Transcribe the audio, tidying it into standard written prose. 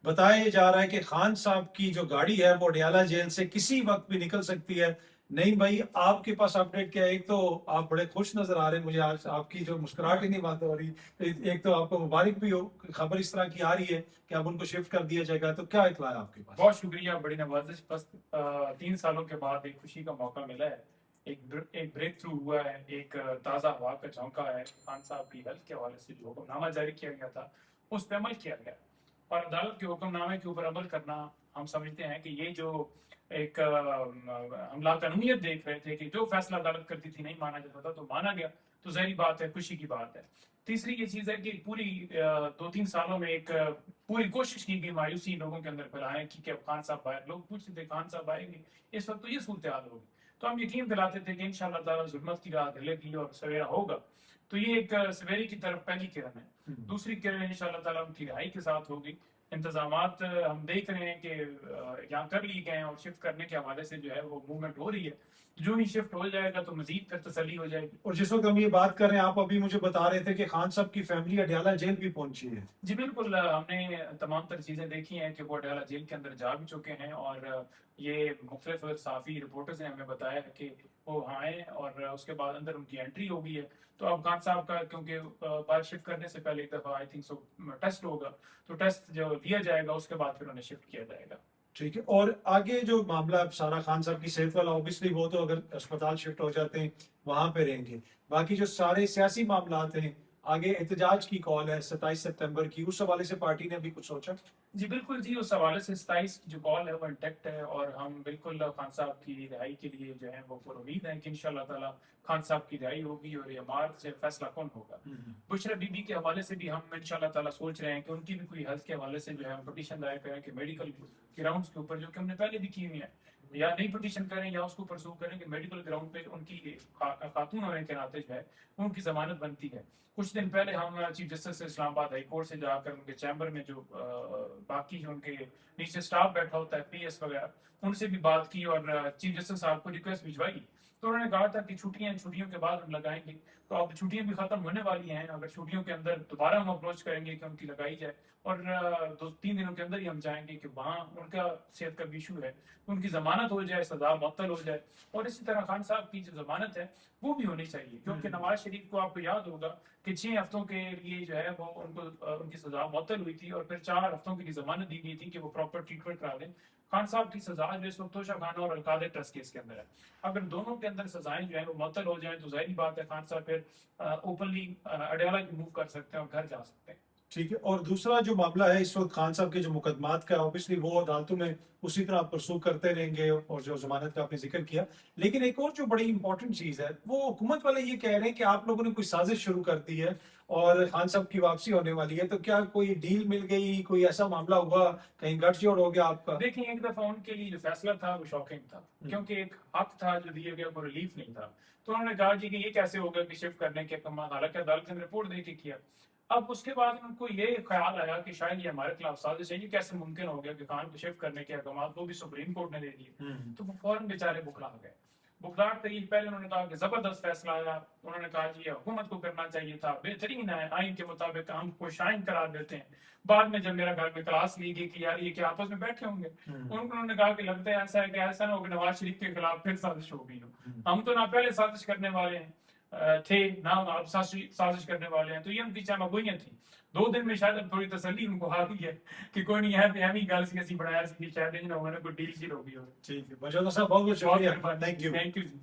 بتایا جا رہا ہے کہ خان صاحب کی جو گاڑی ہے وہ اڈیالہ جیل سے کسی وقت بھی نکل سکتی ہے۔ نہیں بھائی، آپ کے پاس اپڈیٹ کیا ہے؟ ایک تو آپ بڑے خوش نظر آ رہے ہیں مجھے، آج آپ کی جو مسکراہٹ ہی نہیں بند ہو رہی۔ ایک تو آپ کو مبارک بھی ہو، خبر اس طرح کی آ رہی ہے کہ اب ان کو شفٹ کر دیا جائے گا، تو کیا اطلاع ہے آپ کے پاس؟ بہت شکریہ، بڑی نوازش، بس 3 سالوں کے بعد ایک خوشی کا موقع ملا ہے، ایک بریک تھرو ہوا ہے، ایک تازہ ہوا کا جھونکا ہے۔ خان صاحب کی ہیلتھ کے حوالے سے جو حکم نامہ جاری کیا گیا تھا اس پہ عمل کیا گیا، اور عدالت کے حکم نامے کے اوپر عمل کرنا، ہم سمجھتے ہیں کہ یہ جو ایک ہم لاقانونیت دیکھ رہے تھے کہ جو فیصلہ عدالت کرتی تھی نہیں مانا جاتا تھا، تو مانا گیا، تو ظاہری بات ہے، خوشی کی بات ہے۔ تیسری یہ چیز ہے کہ پوری 2-3 سالوں میں ایک پوری کوشش کی گئی مایوسی لوگوں کے اندر پھیلانے کی کہ اب خان صاحب آئے، لوگ پوچھتے تھے خان صاحب آئیں گے، اس وقت تو یہ صورتحال ہوگی، تو ہم یقین دلاتے تھے کہ انشاءاللہ تعالیٰ ظلمت کی رات ڈھلے گی اور سویرا ہوگا۔ تو یہ ایک سویرے کی طرف پہلی کرن ہے۔ دوسری کرن انشاءاللہ تعالیٰ ان کی رہائی کے ساتھ ہوگی۔ انتظامات ہم دیکھ رہے ہیں کہ یہاں کر لیے گئے ہیں، اور شفٹ کرنے کے حوالے سے جو ہے وہ موومنٹ ہو رہی ہے، جو ہی شفٹ ہو جائے گا تو مزید پھر تسلی ہو جائے گی۔ اور جس وقت ہم یہ بات کر رہے ہیں، آپ ابھی مجھے بتا رہے تھے کہ خان صاحب کی فیملی اڈیالہ جیل بھی پہنچی ہے۔ جی بالکل، ہم نے تمام تر چیزیں دیکھی ہیں کہ وہ اڈیالہ جیل کے اندر جا بھی چکے ہیں، اور یہ مختلف صحافی رپورٹرز نے ہمیں بتایا ہے کہ وہ آئے اور اس کے بعد اندر ان کی انٹری ہو گئی ہے۔ تو اب خان صاحب کا کیونکہ باہر شفٹ کرنے سے پہلے ایک دفعہ آئی تھنک سو ٹیسٹ ہوگا، تو ٹیسٹ جو دیا جائے گا اس کے بعد پھر انہیں شفٹ کیا جائے گا۔ ٹھیک ہے، اور آگے جو معاملہ اب سارا خان صاحب کی صحت والا، اوبیسلی وہ تو اگر اسپتال شفٹ ہو جاتے ہیں وہاں پہ رہیں گے۔ باقی جو سارے سیاسی معاملات ہیں، آگے احتجاج کی کال ہے 27 ستمبر کی، اس حوالے سے پارٹی نے ابھی کچھ سوچا؟ جی بالکل جی، اس حوالے سے 27 کی جو کال ہے وہ انٹیکٹ ہے، اور ہم بالکل خان صاحب کی رہائی کے لیے جو ہے وہ پر امید ہیں کہ انشاءاللہ تعالیٰ خان صاحب کی رہائی ہوگی، اور یہ مارچ سے فیصلہ کون ہوگا۔ بشرا بی بی کے حوالے سے بھی ہم انشاءاللہ تعالیٰ سوچ رہے ہیں کہ ان کی بھی کوئی ہیلتھ کے حوالے سے جو ہے ہم پٹیشن دائر کریں کہ میڈیکل گراؤنڈس کے اوپر، جو کہ ہم نے پہلے بھی کی ہوئی ہیں، یا نئی پٹیشن کریں یا اس کو پرسو کریں کہ میڈیکل گراؤنڈ پہ ان کی خاتون ہونے کے ناطے جو ہے ان کی ضمانت بنتی ہے۔ کچھ دن پہلے ہم چیف جسٹس اسلام آباد ہائی کورٹ سے جا کر ان کے چیمبر میں جو باقی جو ان کے نیچے سٹاف بیٹھا ہوتا ہے، پی ایس وغیرہ، ان سے بھی بات کی، اور چیف جسٹس صاحب کو ریکویسٹ بھجوائی، تو انہوں نے کہا تھا کہ چھٹیوں کے بعد ہم لگائیں گے۔ تو اب چھٹیاں بھی ختم ہونے والی ہیں، اگر چھٹیوں کے اندر دوبارہ ہم اپروچ کریں گے کہ ان کی لگائی جائے، اور 2-3 دنوں کے اندر ہی ہم جائیں گے کہ وہاں ان کا صحت کا بھی ایشو ہے، ان کی ضمانت ہو جائے، سزا معطل ہو جائے، اور اسی طرح خان صاحب کی جو ضمانت ہے وہ بھی ہونی چاہیے، کیونکہ نواز شریف کو آپ کو یاد ہوگا کہ 6 ہفتوں کے لیے جو ہے وہ ان کو ان کی سزا معطل ہوئی تھی، اور پھر 4 ہفتوں کی ضمانت دی گئی تھی کہ وہ پراپر ٹریٹمنٹ کرا لیں۔ خان صاحب کی سزا جو اس وقت توشہ خانہ اور القادر ٹرسٹ کیس کے اندر ہے، اگر دونوں کے اندر سزائیں جو ہیں وہ معطل ہو جائیں تو ظاہری بات ہے خان صاحب پھر اوپنلی اڈیالہ موو کر سکتے ہیں اور گھر جا سکتے ہیں۔ ٹھیک ہے، اور دوسرا جو معاملہ ہے اس وقت خان صاحب کے جو مقدمات کا، اوبیسلی وہ عدالتوں میں اسی طرح پرسو کرتے رہیں گے، اور جو ضمانت کا آپ نے ذکر کیا، لیکن ایک اور جو بڑی امپورٹنٹ چیز ہے، وہ حکومت والے یہ کہہ رہے ہیں کہ آپ لوگوں نے کوئی سازش شروع کر دی ہے اور خان صاحب کی واپسی ہونے والی ہے، تو کیا کوئی ڈیل مل گئی، کوئی ایسا معاملہ ہوا، کہیں گٹھ جوڑ ہو گیا آپ کا؟ دیکھیں، ایک دفعہ ان کے لیے جو فیصلہ تھا وہ شاکنگ تھا، کیونکہ ایک حق تھا جو دیا گیا، وہ ریلیف نہیں تھا، تو انہوں نے کہا جی کہ یہ کیسے ہوگا کہ شفٹ کرنے کے احکامات، حالانکہ عدالت نے رپورٹ دے کے کیا۔ اب اس کے بعد ان کو یہ خیال آیا کہ شاید یہ ہمارے خلاف سازش ہے، یہ کیسے ممکن ہو گیا کہ خان کو شفٹ کرنے کے احکامات وہ بھی سپریم کورٹ نے دے دیے، تو وہ فوراً بیچارے بکھلا گئے۔ بخلاہٹ تھی، پہلے انہوں نے کہا کہ زبردست فیصلہ آیا، انہوں نے کہا جی یہ حکومت کو کرنا چاہیے تھا، بہترین ہے، آئین کے مطابق ہم کو شائن قرار دیتے ہیں۔ بعد میں جب میرا گھر میں کلاس لی گئی کہ یار یہ کیا آپس میں بیٹھے ہوں گے، انہوں نے کہا کہ لگتا ہے ایسا ہے کہ ایسا نہ ہو کہ نواز شریف کے خلاف پھر سازش ہو گئی ہو، ہم تو نہ پہلے سازش کرنے والے ہیں تھے، نہ اب سازش کرنے والے ہیں، تو یہ ان کی چاہ گوئیاں تھیں۔ 2 دن میں شاید اب تھوڑی تسلی ان کو آ گئی ہے کہ کوئی نہیں ہے، ہم ہی گل سی بنایا سی، شاید انہوں نے کوئی ڈیل شیل ہو گئی ہو۔ ٹھیک ہے، بجوتا صاحب بہت بہت شکریہ، thank you. Thank you G.